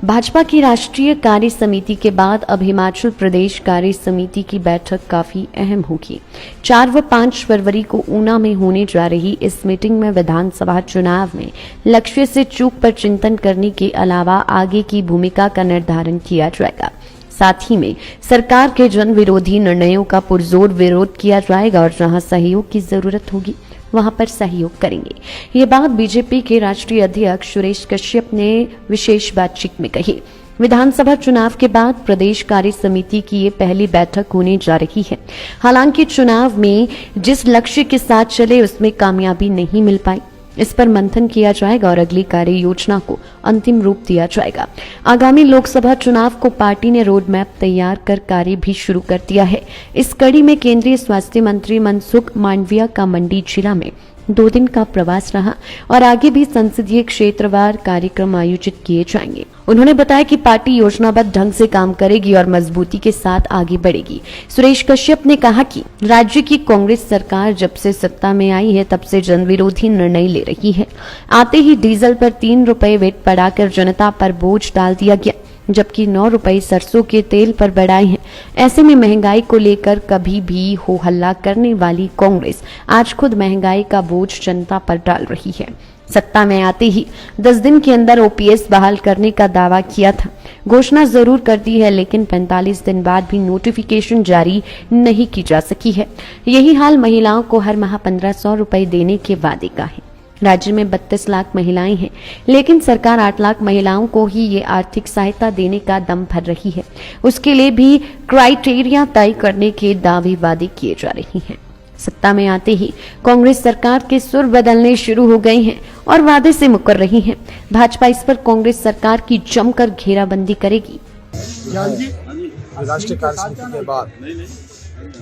भाजपा की राष्ट्रीय कार्य समिति के बाद अब हिमाचल प्रदेश कार्य समिति की बैठक काफी अहम होगी। 4 व 5 फरवरी को ऊना में होने जा रही इस मीटिंग में विधानसभा चुनाव में लक्ष्य से चूक पर चिंतन करने के अलावा आगे की भूमिका का निर्धारण किया जाएगा। साथ ही में सरकार के जन विरोधी निर्णयों का पुरजोर विरोध किया जाएगा और जहां सहयोग की जरूरत होगी वहां पर सहयोग करेंगे। ये बात बीजेपी के राष्ट्रीय अध्यक्ष सुरेश कश्यप ने विशेष बातचीत में कही। विधानसभा चुनाव के बाद प्रदेश कार्य समिति की ये पहली बैठक होने जा रही है। हालांकि चुनाव में जिस लक्ष्य के साथ चले उसमें कामयाबी नहीं मिल पाई। इस पर मंथन किया जाएगा और अगली कार्य योजना को अंतिम रूप दिया जाएगा। आगामी लोकसभा चुनाव को पार्टी ने रोड मैप तैयार कर कार्य भी शुरू कर दिया है। इस कड़ी में केंद्रीय स्वास्थ्य मंत्री मनसुख मांडविया का मंडी जिला में 2 दिन का प्रवास रहा और आगे भी संसदीय क्षेत्रवार कार्यक्रम आयोजित किए जाएंगे। उन्होंने बताया कि पार्टी योजनाबद्ध ढंग से काम करेगी और मजबूती के साथ आगे बढ़ेगी। सुरेश कश्यप ने कहा कि राज्य की कांग्रेस सरकार जब से सत्ता में आई है तब से जन विरोधी निर्णय ले रही है। आते ही डीजल पर 3 रुपए वेट बढ़ाकर जनता पर बोझ डाल दिया गया, जबकि 9 रुपए सरसों के तेल पर बढ़ाए हैं। ऐसे में महंगाई को लेकर कभी भी हो हल्ला करने वाली कांग्रेस आज खुद महंगाई का बोझ जनता पर डाल रही है। सत्ता में आते ही 10 दिन के अंदर ओपीएस बहाल करने का दावा किया था। घोषणा जरूर कर दी है, लेकिन 45 दिन बाद भी नोटिफिकेशन जारी नहीं की जा सकी है। यही हाल महिलाओं को हर माह 1500 रुपए देने के वादे का है। राज्य में 32 लाख महिलाएं हैं, लेकिन सरकार 8 लाख महिलाओं को ही ये आर्थिक सहायता देने का दम भर रही है। उसके लिए भी क्राइटेरिया तय करने के दावे वादे किए जा रहे हैं। सत्ता में आते ही कांग्रेस सरकार के सुर बदलने शुरू हो गए हैं और वादे से मुकर रही है। भाजपा इस पर कांग्रेस सरकार की जमकर घेराबंदी करेगी। राष्ट्रीय कार्य समिति के बाद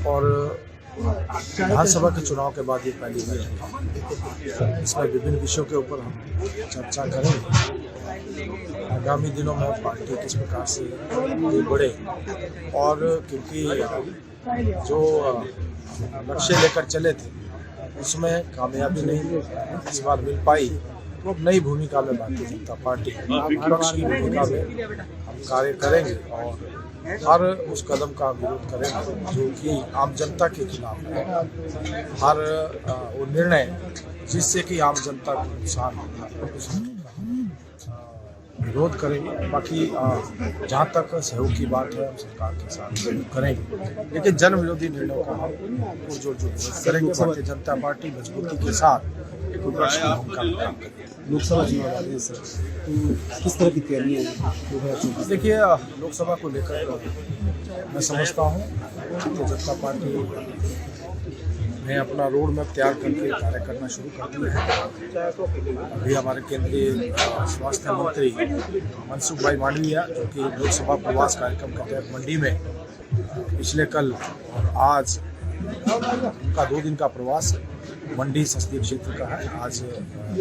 और विधानसभा के चुनाव के बाद ये पहली बैठक है। इसमें विभिन्न विषयों के ऊपर हम चर्चा करेंगे। आगामी दिनों में पार्टी किस प्रकार से आगे बढ़े और क्योंकि जो लक्ष्य लेकर चले थे उसमें कामयाबी नहीं इस बार मिल पाई, तो नई भूमिका में भारतीय जनता पार्टी विपक्ष की भूमिका में हम कार्य करेंगे और हर उस कदम का विरोध करेंगे जो कि आम जनता के खिलाफ है। हर वो निर्णय जिससे कि आम जनता को नुकसान होगा विरोध करेंगे। बाकी जहाँ तक सहयोग की बात है हम सरकार के साथ सहयोग करेंगे, लेकिन जन विरोधी निर्णयों का हम पुरजोर विरोध करेंगे। भारतीय जनता पार्टी मजबूती के साथ एक विपक्ष की भूमिका में काम करेगी। लोकसभा चुनाव आ रहे हैं सर, तो किस तरह की तैयारी है? देखिए, लोकसभा को लेकर मैं समझता हूँ भारतीय जनता पार्टी ने अपना रोड मैप तैयार करके कार्य करना शुरू कर दिया है। अभी हमारे केंद्रीय स्वास्थ्य मंत्री मनसुख भाई मांडविया जो कि लोकसभा प्रवास कार्यक्रम के तहत मंडी में पिछले कल और आज उनका 2 दिन का प्रवास मंडी संसदीय क्षेत्र का है। आज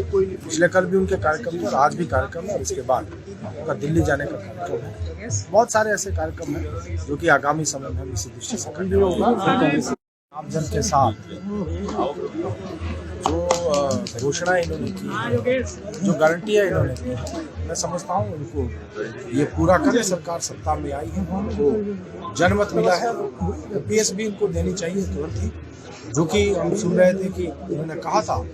पिछले कल भी उनके कार्यक्रम थे और आज भी कार्यक्रम है और इसके बाद उनका दिल्ली जाने का कार्यक्रम है। बहुत सारे ऐसे कार्यक्रम हैं जो कि आगामी समय में हम इसी दृष्टि से करेंगे। आम जन के साथ जो घोषणाएं इन्होंने की, जो गारंटियां इन्होंने दी, मैं समझता हूँ उनको ये पूरा करके सरकार सत्ता में आई है। उनको जनमत मिला है, ओपीएस भी इनको देनी चाहिए तुरंत ही, जो कि हम सुन रहे थे कि उन्होंने कहा था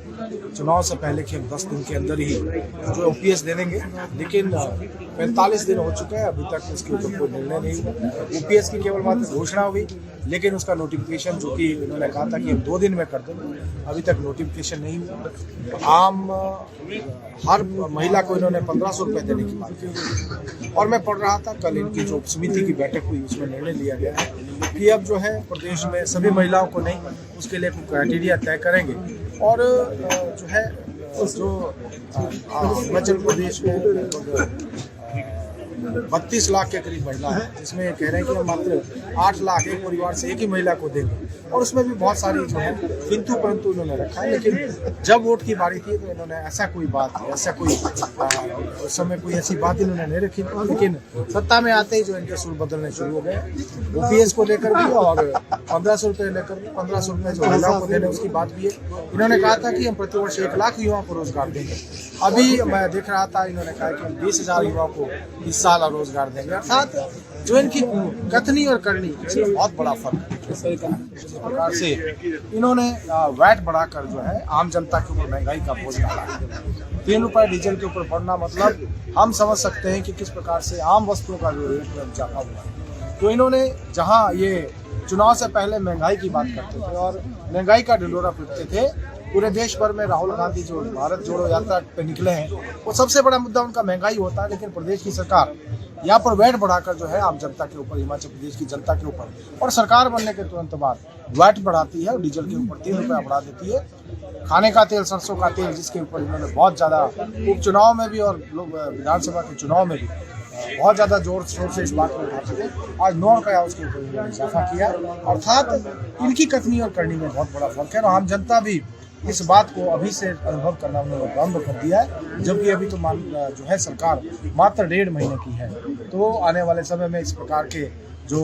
चुनाव से पहले कि हम 10 दिन के अंदर ही जो ओपीएस दे देंगे, लेकिन 45 दिन हो चुके हैं, अभी तक उसके ऊपर कोई निर्णय नहीं हुआ। ओपीएस की केवल मात्र घोषणा हुई, लेकिन उसका नोटिफिकेशन जो कि उन्होंने कहा था कि हम 2 दिन में कर देंगे, अभी तक नोटिफिकेशन नहीं हुआ। हर महिला को इन्होंने 1500 रुपये देने की बात की और मैं पढ़ रहा था कल इनकी जो समिति की बैठक हुई उसमें निर्णय लिया गया है कि अब जो है प्रदेश में सभी महिलाओं को नहीं, उसके लिए कुछ क्राइटेरिया तय करेंगे और जो है जो हिमाचल प्रदेश में 32 लाख के करीब महिला है, जिसमें कह रहे हैं कि हम मात्र 8 लाख एक परिवार से एक ही महिला को देंगे और उसमें भी बहुत सारी जो है किंतु परंतु इन्होंने रखा है। लेकिन जब वोट की बारी थी तो इन्होंने ऐसा कोई बात, ऐसा कोई उस समय कोई ऐसी बात इन्होंने नहीं रखी, लेकिन सत्ता में आते ही जो इनके सुर बदलने शुरू हो गए ओपीएस को लेकर भी और 1500 रुपये लेकर भी, 1500 रुपये जो महिलाओं को देने उसकी बात भी है। इन्होंने कहा था कि हम प्रतिवर्ष 1 लाख युवाओं को रोजगार देंगे। अभी मैं देख रहा था, इन्होंने कहा कि हम 20,000 युवाओं को इस साल रोजगार देंगे। अर्थात जो इनकी कथनी और करनी इसमें बहुत बड़ा फर्क है। जिस प्रकार से इन्होंने वैट बढ़ाकर जो है आम जनता के ऊपर महंगाई का बोझ डाला है। 3 रुपए डीजल के ऊपर बढ़ना मतलब हम समझ सकते हैं कि किस प्रकार से आम वस्तुओं का जो रेट है इजाफा हुआ है। तो इन्होंने जहां ये चुनाव से पहले महंगाई की बात करते थे और महंगाई का ढिंढोरा पीटते थे, पूरे देश भर में राहुल गांधी जो भारत जोड़ो यात्रा पे निकले हैं, वो सबसे बड़ा मुद्दा उनका महंगाई होता है। लेकिन प्रदेश की सरकार यहाँ पर वैट बढ़ाकर जो है आम जनता के ऊपर, हिमाचल प्रदेश की जनता के ऊपर, और सरकार बनने के तुरंत बाद वैट बढ़ाती है, डीजल के ऊपर 3 रुपया बढ़ा देती है। खाने का तेल, सरसों का तेल, जिसके ऊपर इन्होंने बहुत ज्यादा उपचुनाव में भी और विधानसभा के चुनाव में भी बहुत ज्यादा जोर शोर से इस बात को उठाते थे, आज 9 रुपया उसके ऊपर इन्होंने इजाफा किया। अर्थात इनकी कथनी और करनी में बहुत बड़ा फर्क है और आम जनता भी इस बात को अभी से अनुभव करना उन्होंने बंद कर दिया है। जबकि अभी तो जो है सरकार मात्र 1.5 महीने की है। तो आने वाले समय में इस प्रकार के जो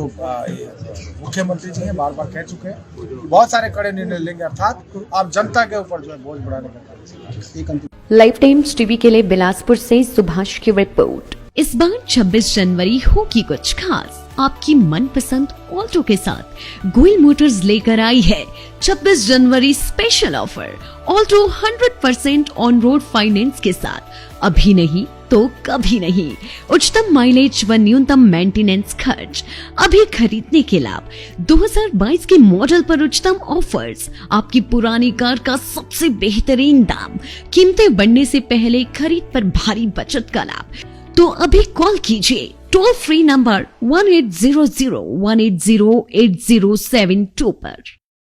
मुख्यमंत्री जी हैं बार बार कह चुके हैं, बहुत सारे कड़े निर्णय लेंगे। अर्थात आप जनता के ऊपर जो है बोझ बढ़ाने का। लाइफ टाइम्स टीवी के लिए बिलासपुर से सुभाष की रिपोर्ट। इस बार 26 जनवरी होगी कुछ खास। आपकी मनपसंद ऑल्टो के साथ गोयल मोटर्स लेकर आई है 26 जनवरी special offer. Alto 100% on road finance के साथ अभी नहीं तो कभी नहीं। उच्चतम माइलेज व न्यूनतम मेंटेनेंस खर्च। अभी खरीदने के लाभ 2022 के मॉडल पर उच्चतम ऑफर्स। आपकी पुरानी कार का सबसे बेहतरीन दाम। कीमतें बढ़ने से पहले खरीद पर भारी बचत का लाभ। तो अभी कॉल कीजिए टोल फ्री नंबर 1800 180 8072 पर।